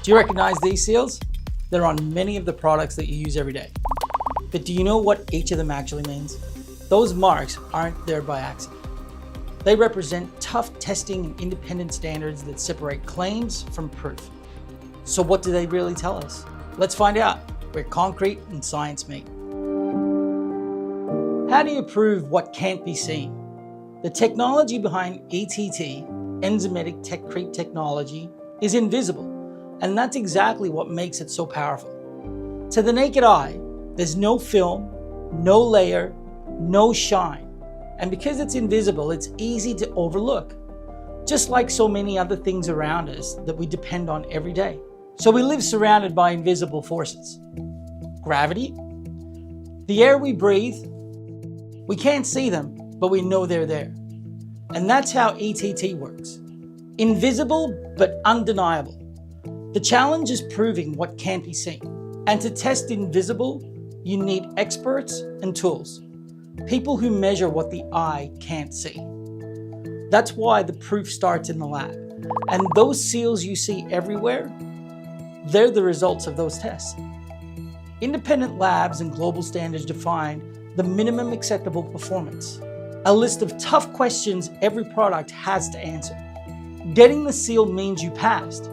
Do you recognize these seals? They're on many of the products that you use every day. But do you know what each of them actually means? Those marks aren't there by accident. They represent tough testing and independent standards that separate claims from proof. So what do they really tell us? Let's find out, where concrete and science meet. How do you prove what can't be seen? The technology behind ETT, enzymatic TechCrete technology, is invisible, and that's exactly what makes it so powerful. To the naked eye, there's no film, no layer, no shine. And because it's invisible, it's easy to overlook, just like so many other things around us that we depend on every day. So we live surrounded by invisible forces. Gravity, the air we breathe, we can't see them, but we know they're there. And that's how ETT works. Invisible, but undeniable. The challenge is proving what can't be seen. And to test invisible, you need experts and tools. People who measure what the eye can't see. That's why the proof starts in the lab. And those seals you see everywhere, they're the results of those tests. Independent labs and global standards define the minimum acceptable performance, a list of tough questions every product has to answer. Getting the seal means you passed,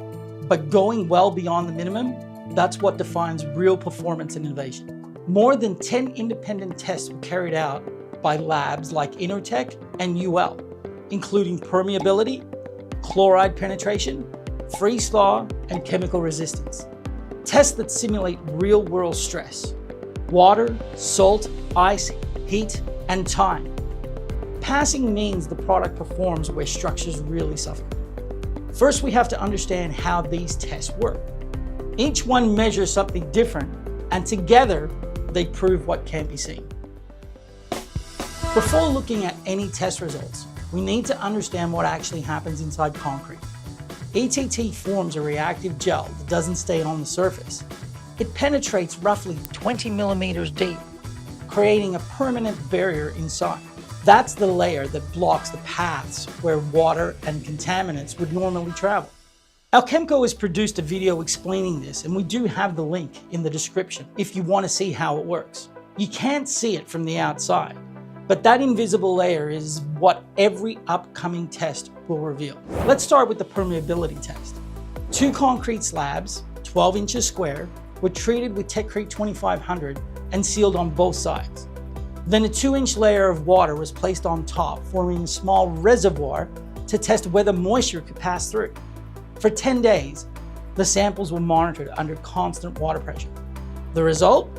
but going well beyond the minimum, that's what defines real performance and innovation. More than 10 independent tests were carried out by labs like Intertech and UL, including permeability, chloride penetration, freeze thaw, and chemical resistance. Tests that simulate real-world stress: water, salt, ice, heat, and time. Passing means the product performs where structures really suffer. First, we have to understand how these tests work. Each one measures something different, and together, they prove what can't be seen. Before looking at any test results, we need to understand what actually happens inside concrete. ETT forms a reactive gel that doesn't stay on the surface. It penetrates roughly 20 millimeters deep, creating a permanent barrier inside. That's the layer that blocks the paths where water and contaminants would normally travel. Alchemco has produced a video explaining this, and we do have the link in the description if you want to see how it works. You can't see it from the outside, but that invisible layer is what every upcoming test will reveal. Let's start with the permeability test. 2 concrete slabs, 12 inches square, were treated with TechCrete 2500 and sealed on both sides. Then a 2-inch layer of water was placed on top, forming a small reservoir to test whether moisture could pass through. For 10 days, the samples were monitored under constant water pressure. The result?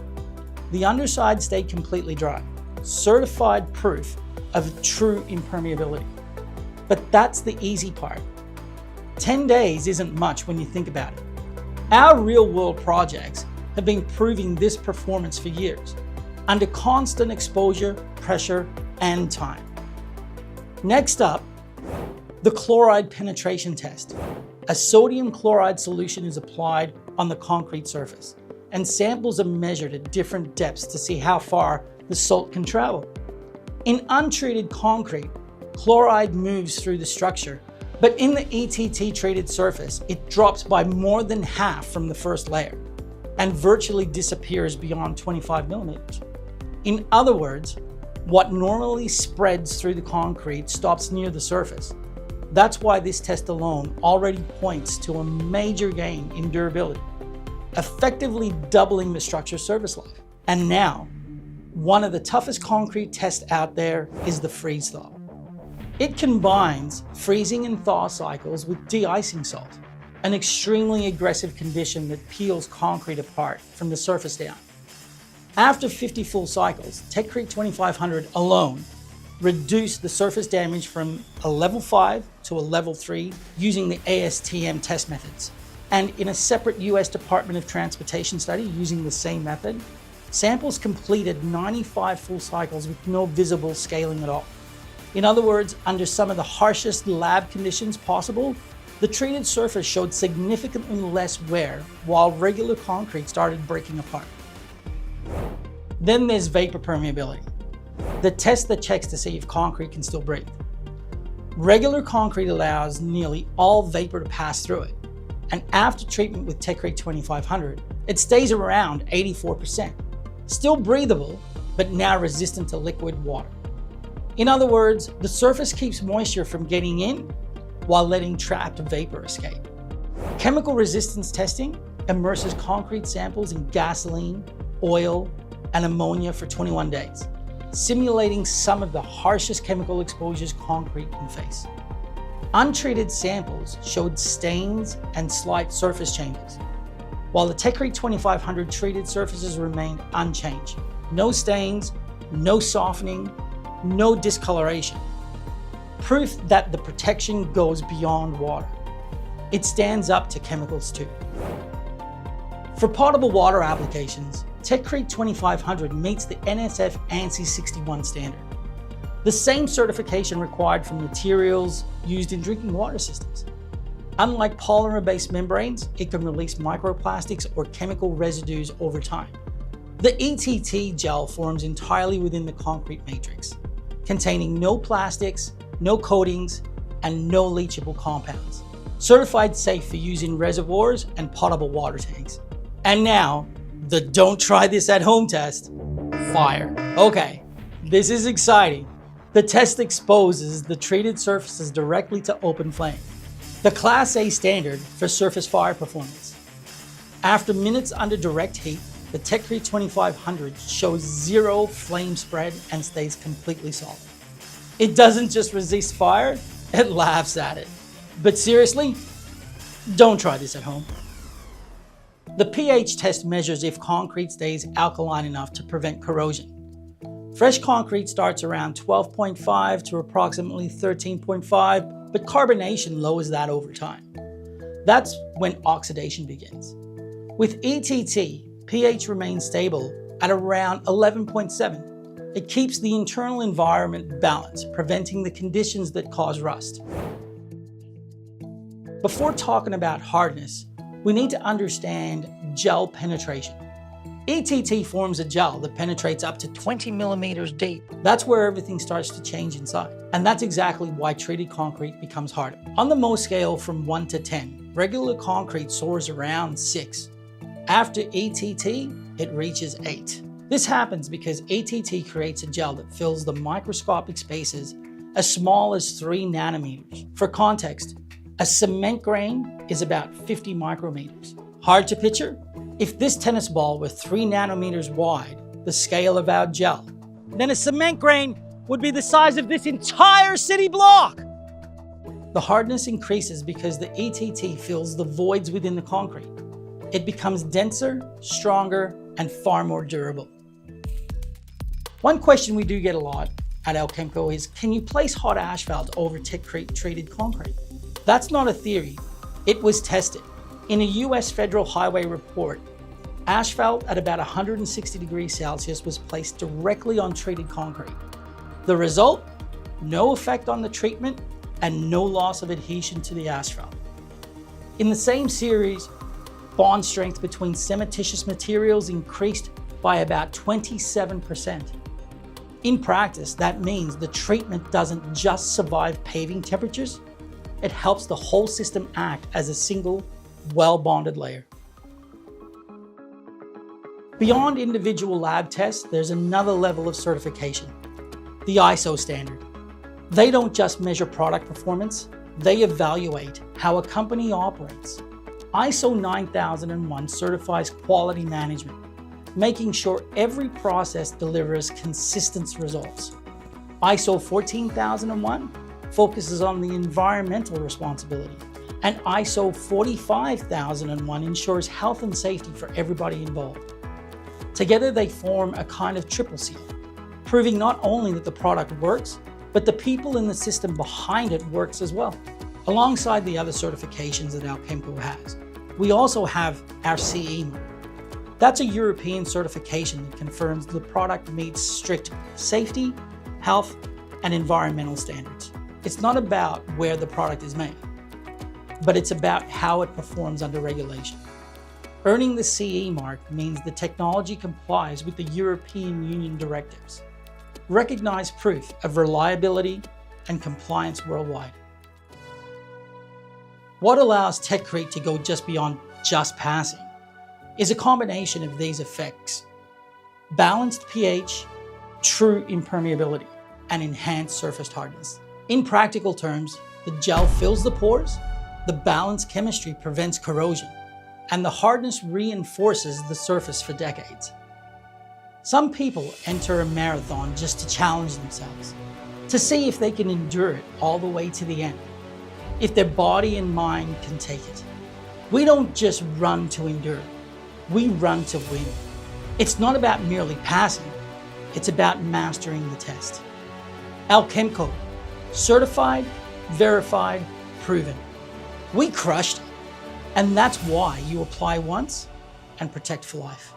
The underside stayed completely dry, certified proof of true impermeability. But that's the easy part. 10 days isn't much when you think about it. Our real-world projects have been proving this performance for years, under constant exposure, pressure, and time. Next up, the chloride penetration test. A sodium chloride solution is applied on the concrete surface, and samples are measured at different depths to see how far the salt can travel. In untreated concrete, chloride moves through the structure, but in the ETT-treated surface, it drops by more than half from the first layer and virtually disappears beyond 25 millimeters. In other words, what normally spreads through the concrete stops near the surface. That's why this test alone already points to a major gain in durability, effectively doubling the structure's service life. And now, one of the toughest concrete tests out there is the freeze thaw. It combines freezing and thaw cycles with de-icing salt, an extremely aggressive condition that peels concrete apart from the surface down. After 50 full cycles, TechCrete 2500 alone reduced the surface damage from a level 5 to a level 3 using the ASTM test methods. And in a separate US Department of Transportation study using the same method, samples completed 95 full cycles with no visible scaling at all. In other words, under some of the harshest lab conditions possible, the treated surface showed significantly less wear while regular concrete started breaking apart. Then there's vapor permeability, the test that checks to see if concrete can still breathe. Regular concrete allows nearly all vapor to pass through it, and after treatment with TechCrete 2500, it stays around 84%. Still breathable, but now resistant to liquid water. In other words, the surface keeps moisture from getting in while letting trapped vapor escape. Chemical resistance testing immerses concrete samples in gasoline, oil, and ammonia for 21 days, simulating some of the harshest chemical exposures concrete can face. Untreated samples showed stains and slight surface changes, while the TechCrete 2500 treated surfaces remained unchanged. No stains, no softening, no discoloration. Proof that the protection goes beyond water. It stands up to chemicals too. For potable water applications, TechCrete 2500 meets the NSF ANSI 61 standard, the same certification required for materials used in drinking water systems. Unlike polymer-based membranes, it can release microplastics or chemical residues over time. The ETT gel forms entirely within the concrete matrix, containing no plastics, no coatings, and no leachable compounds. Certified safe for use in reservoirs and potable water tanks. And now, the don't try this at home test, fire. Okay, this is exciting. The test exposes the treated surfaces directly to open flame, the Class A standard for surface fire performance. After minutes under direct heat, the TechCrete 2500 shows zero flame spread and stays completely solid. It doesn't just resist fire, it laughs at it. But seriously, don't try this at home. The pH test measures if concrete stays alkaline enough to prevent corrosion. Fresh concrete starts around 12.5 to approximately 13.5, but carbonation lowers that over time. That's when oxidation begins. With ETT, pH remains stable at around 11.7. It keeps the internal environment balanced, preventing the conditions that cause rust. Before talking about hardness, we need to understand gel penetration. ETT forms a gel that penetrates up to 20 millimeters deep. That's where everything starts to change inside. And that's exactly why treated concrete becomes harder. On the Mohs scale from 1 to 10, regular concrete soars around 6. After ETT, it reaches 8. This happens because ETT creates a gel that fills the microscopic spaces as small as 3 nanometers. For context, a cement grain is about 50 micrometers. Hard to picture? If this tennis ball were 3 nanometers wide, the scale of our gel, then a cement grain would be the size of this entire city block. The hardness increases because the ETT fills the voids within the concrete. It becomes denser, stronger, and far more durable. One question we do get a lot at Alchemco is, can you place hot asphalt over TechCrete treated concrete? That's not a theory. It was tested. In a US federal highway report, asphalt at about 160 degrees Celsius was placed directly on treated concrete. The result? No effect on the treatment and no loss of adhesion to the asphalt. In the same series, bond strength between cementitious materials increased by about 27%. In practice, that means the treatment doesn't just survive paving temperatures, it helps the whole system act as a single, well-bonded layer. Beyond individual lab tests, there's another level of certification, the ISO standard. They don't just measure product performance, they evaluate how a company operates. ISO 9001 certifies quality management, making sure every process delivers consistent results. ISO 14001 focuses on the environmental responsibility, and ISO 45001 ensures health and safety for everybody involved. Together they form a kind of triple seal, proving not only that the product works, but the people in the system behind it works as well. Alongside the other certifications that Alchemco has, we also have our CE mark. That's a European certification that confirms the product meets strict safety, health, and environmental standards. It's not about where the product is made, but it's about how it performs under regulation. Earning the CE mark means the technology complies with the European Union directives, recognized proof of reliability and compliance worldwide. What allows TechCrete to go just beyond just passing is a combination of these effects: balanced pH, true impermeability, and enhanced surface hardness. In practical terms, the gel fills the pores, the balanced chemistry prevents corrosion, and the hardness reinforces the surface for decades. Some people enter a marathon just to challenge themselves, to see if they can endure it all the way to the end, if their body and mind can take it. We don't just run to endure, we run to win. It's not about merely passing, it's about mastering the test. Alchemco, certified, verified, proven. We crushed it, and that's why you apply once and protect for life.